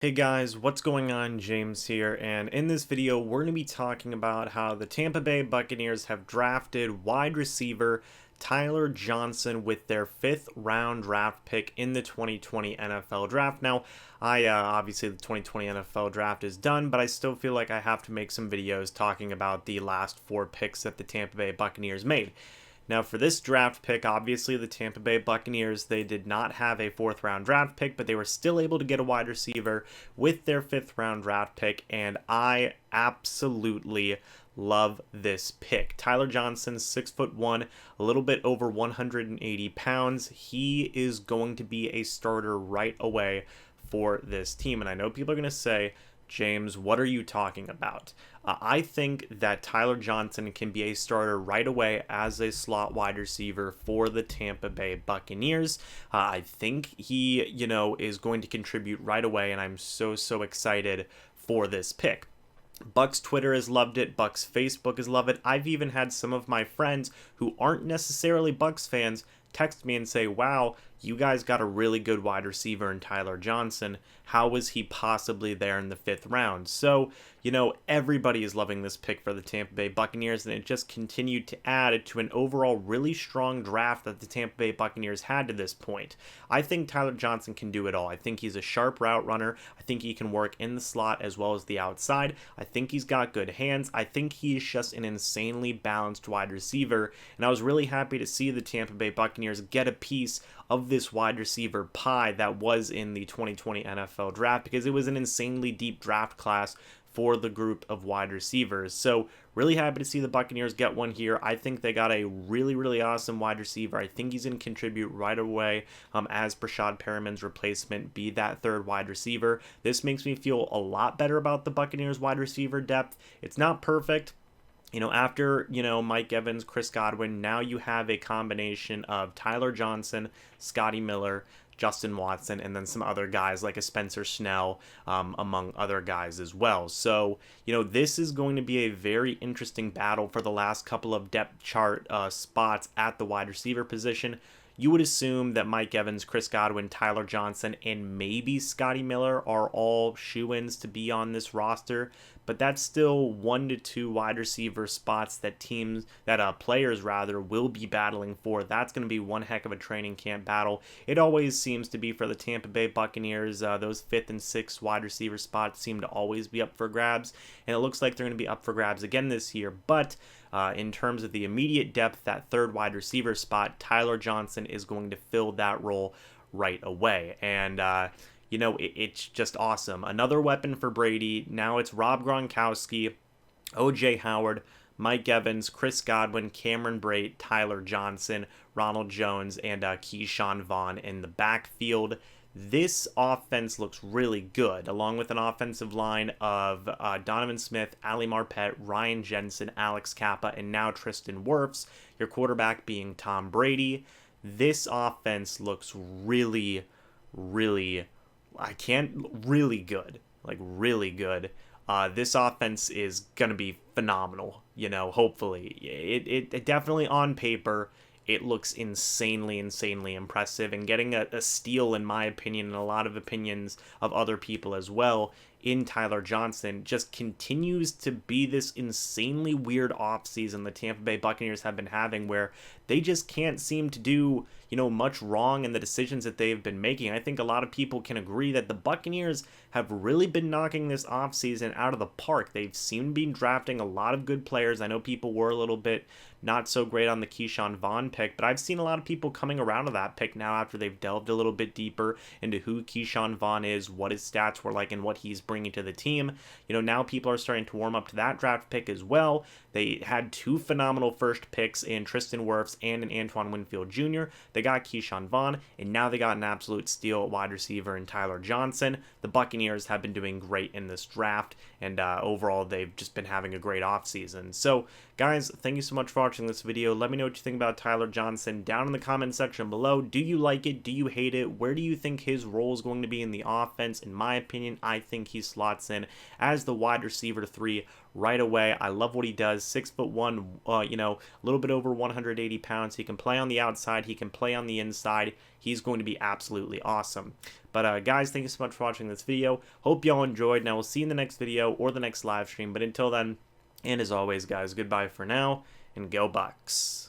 Hey guys, what's going on? James here, and in this video we're going to be talking about how the Tampa Bay Buccaneers have drafted wide receiver Tyler Johnson with their 5th round draft pick in the 2020 NFL draft. Now, obviously the 2020 NFL draft is done, but I still feel like I have to make some videos talking about the last 4 picks that the Tampa Bay Buccaneers made. Now, for this draft pick, obviously the Tampa Bay Buccaneers, they did not have a 4th round draft pick, but they were still able to get a wide receiver with their 5th round draft pick, and I absolutely love this pick. Tyler Johnson, 6'1", a little bit over 180 pounds. He is going to be a starter right away for this team, and I know people are going to say, James, what are you talking about? I think that Tyler Johnson can be a starter right away as a slot wide receiver for the Tampa Bay Buccaneers. I think he, is going to contribute right away, and I'm so excited for this pick. Bucs Twitter has loved it. Bucs Facebook has loved it. I've even had some of my friends who aren't necessarily Bucs fans text me and say, wow, you guys got a really good wide receiver in Tyler Johnson. How was he possibly there in the 5th round? So, everybody is loving this pick for the Tampa Bay Buccaneers, and it just continued to add to an overall really strong draft that the Tampa Bay Buccaneers had to this point. I think Tyler Johnson can do it all. I think he's a sharp route runner. I think he can work in the slot as well as the outside. I think he's got good hands. I think he's just an insanely balanced wide receiver, and I was really happy to see the Tampa Bay Buccaneers get a piece of this wide receiver pie that was in the 2020 NFL draft, because it was an insanely deep draft class for the group of wide receivers. So really happy to see the Buccaneers get one here. I think they got a really awesome wide receiver. I think he's going to contribute right away as Brashad Perriman's replacement, be that 3rd wide receiver. This makes me feel a lot better about the Buccaneers wide receiver depth. It's not perfect. After, Mike Evans, Chris Godwin, now you have a combination of Tyler Johnson, Scotty Miller, Justin Watson, and then some other guys like a Spencer Snell, among other guys as well. So, this is going to be a very interesting battle for the last couple of depth chart spots at the wide receiver position. You would assume that Mike Evans, Chris Godwin, Tyler Johnson, and maybe Scotty Miller are all shoo-ins to be on this roster, but that's still 1 to 2 wide receiver spots that players will be battling for. That's going to be one heck of a training camp battle. It always seems to be for the Tampa Bay Buccaneers. Those 5th and 6th wide receiver spots seem to always be up for grabs, and it looks like they're going to be up for grabs again this year, but in terms of the immediate depth, that 3rd wide receiver spot, Tyler Johnson is going to fill that role right away. And, it's just awesome. Another weapon for Brady. Now it's Rob Gronkowski, O.J. Howard, Mike Evans, Chris Godwin, Cameron Brate, Tyler Johnson, Ronald Jones, and Keyshawn Vaughn in the backfield. This offense looks really good, along with an offensive line of Donovan Smith, Ali Marpet, Ryan Jensen, Alex Kappa, and now Tristan Wirfs, your quarterback being Tom Brady. This offense looks really good. Really good. This offense is going to be phenomenal, hopefully. It definitely on paper, it looks insanely impressive, and getting a steal, in my opinion, and a lot of opinions of other people as well, in Tyler Johnson just continues to be this insanely weird offseason the Tampa Bay Buccaneers have been having, where they just can't seem to do, much wrong in the decisions that they've been making. I think a lot of people can agree that the Buccaneers have really been knocking this offseason out of the park. They've seemed to be drafting a lot of good players. I know people were a little bit not so great on the Keyshawn Vaughn pick, but I've seen a lot of people coming around to that pick now after they've delved a little bit deeper into who Keyshawn Vaughn is, what his stats were like, and what he's bringing to the team. Now people are starting to warm up to that draft pick as well. They had 2 phenomenal first picks in Tristan Wirfs and in Antoine Winfield Jr. They got Keyshawn Vaughn, and now they got an absolute steal at wide receiver in Tyler Johnson. The Buccaneers have been doing great in this draft, and overall they've just been having a great offseason. So guys, thank you so much for watching this video. Let me know what you think about Tyler Johnson down in the comment section below. Do you like it? Do you hate it? Where do you think his role is going to be in the offense? In my opinion, I think he slots in as the wide receiver 3 right away. I love what he does. 6'1", a little bit over 180 pounds. He can play on the outside. He can play play on the inside, he's going to be absolutely awesome. But guys, thank you so much for watching this video. Hope y'all enjoyed, and I will see you in the next video or the next live stream. But until then, and as always, guys, goodbye for now, and go Bucs.